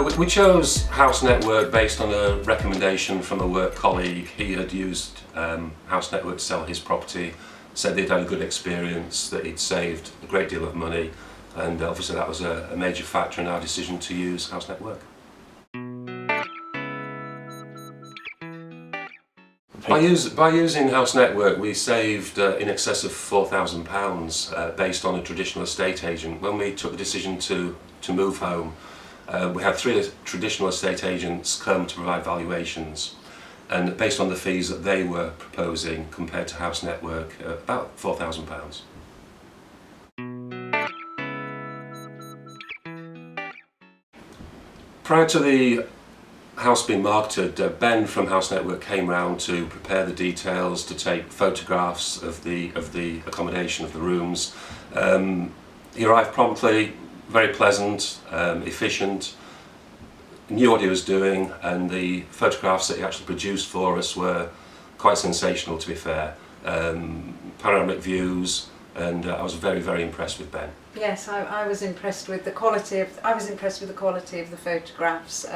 We chose House Network based on a recommendation from a work colleague. He had used House Network to sell his property, said they'd had a good experience, that he'd saved a great deal of money, and obviously that was a major factor in our decision to use House Network. By using House Network, we saved in excess of £4,000 based on a traditional estate agent. When we took the decision to move home, we had 3 traditional estate agents come to provide valuations, and based on the fees that they were proposing compared to House Network, about £4,000. Prior to the house being marketed, Ben from House Network came round to prepare the details, to take photographs of the accommodation, of the rooms. He arrived promptly, very pleasant, efficient, knew what he was doing, and the photographs that he actually produced for us were quite sensational, to be fair. Panoramic views, and I was very, very impressed with Ben. Yes, I was impressed with the quality of. I was impressed with the quality of the photographs.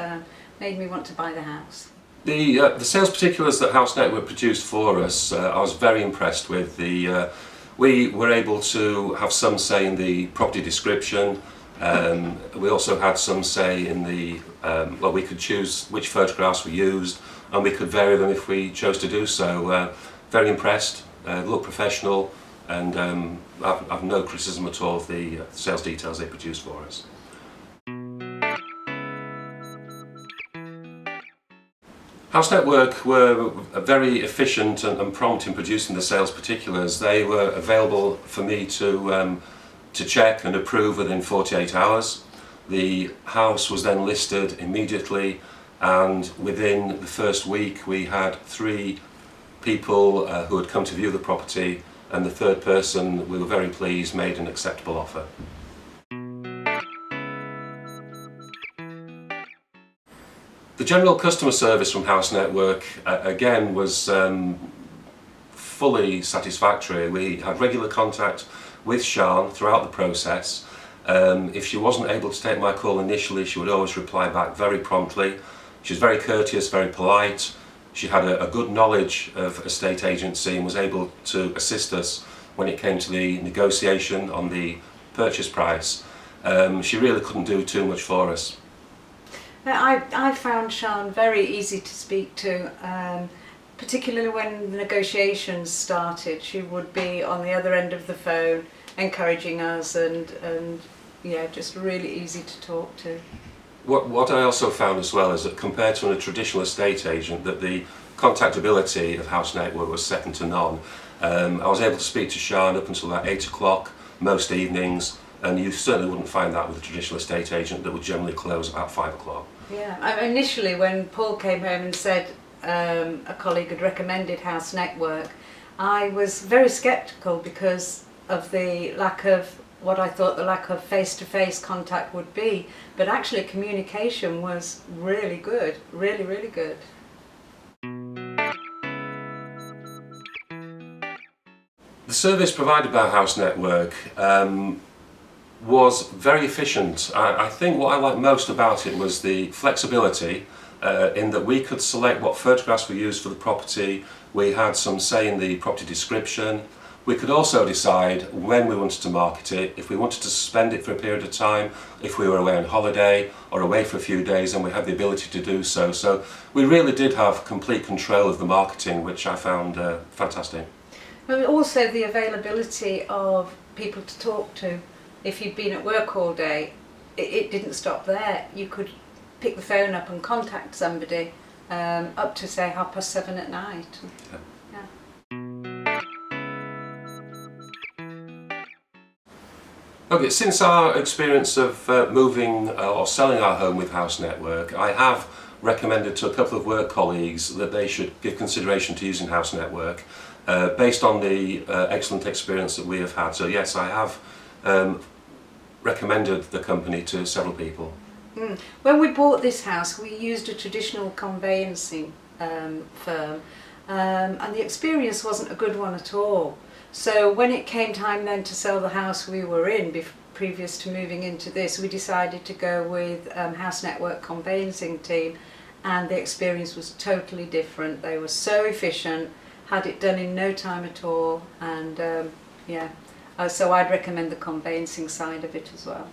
Made me want to buy the house. The sales particulars that House Network produced for us, I was very impressed with. We were able to have some say in the property description. We also had some say in the, well, we could choose which photographs we used, and we could vary them if we chose to do so. Very impressed, look professional, and I've no criticism at all of the sales details they produced for us. House Network were very efficient and prompt in producing the sales particulars. They were available for me to check and approve within 48 hours. The house was then listed immediately, and within the first week we had 3 people who had come to view the property, and the 3rd person, we were very pleased, made an acceptable offer. The general customer service from House Network again was fully satisfactory. We had regular contact with Sian throughout the process. If she wasn't able to take my call initially, she would always reply back very promptly. She was very courteous, very polite. She had a good knowledge of estate agency and was able to assist us when it came to the negotiation on the purchase price. She really couldn't do too much for us. I found Sian very easy to speak to, particularly when the negotiations started. She would be on the other end of the phone encouraging us, and yeah, just really easy to talk to. What I also found as well is that compared to a traditional estate agent, that the contactability of House Network was second to none. I was able to speak to Sian up until about 8 o'clock most evenings, and you certainly wouldn't find that with a traditional estate agent that would generally close about 5 o'clock. Yeah, initially when Paul came home and said a colleague had recommended House Network, I was very sceptical because of the lack of what I thought the lack of face-to-face contact would be, but actually communication was really good, really, really good. The service provided by House Network was very efficient. I think what I liked most about it was the flexibility in that we could select what photographs we used for the property. We had some say in the property description. We could also decide when we wanted to market it, if we wanted to suspend it for a period of time, if we were away on holiday or away for a few days, and we had the ability to do so. So we really did have complete control of the marketing, which I found fantastic. But also the availability of people to talk to. If you'd been at work all day, it didn't stop there. You could pick the phone up and contact somebody up to say 7:30 at night. Yeah. Okay, since our experience of moving or selling our home with House Network, I have recommended to a couple of work colleagues that they should give consideration to using House Network based on the excellent experience that we have had. So yes, I have recommended the company to several people. When we bought this house, we used a traditional conveyancing firm, and the experience wasn't a good one at all. So when it came time then to sell the house we were in, previous to moving into this, we decided to go with House Network conveyancing team, and the experience was totally different. They were so efficient, had it done in no time at all, and so I'd recommend the conveyancing side of it as well.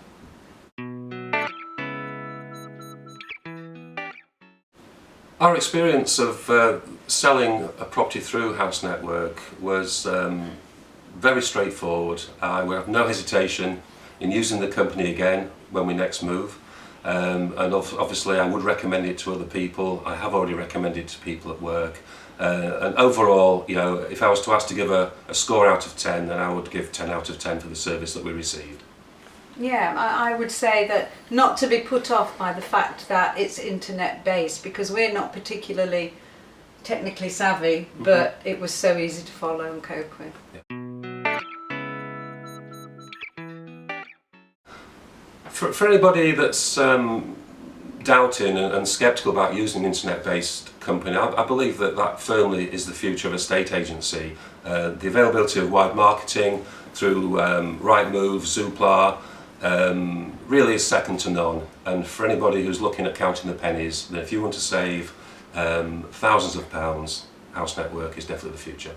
Our experience of selling a property through House Network was very straightforward. I would have no hesitation in using the company again when we next move, and obviously I would recommend it to other people. I have already recommended it to people at work, and overall, if I was to ask to give a score out of 10, then I would give 10 out of 10 for the service that we received. Yeah, I would say that not to be put off by the fact that it's internet based, because we're not particularly technically savvy, but it was so easy to follow and cope with. Yeah. For anybody that's doubting and sceptical about using an internet based company, I believe that firmly is the future of a estate agency. The availability of wide marketing through Rightmove, Zoopla, really is second to none, and for anybody who's looking at counting the pennies, then if you want to save thousands of pounds, House Network is definitely the future.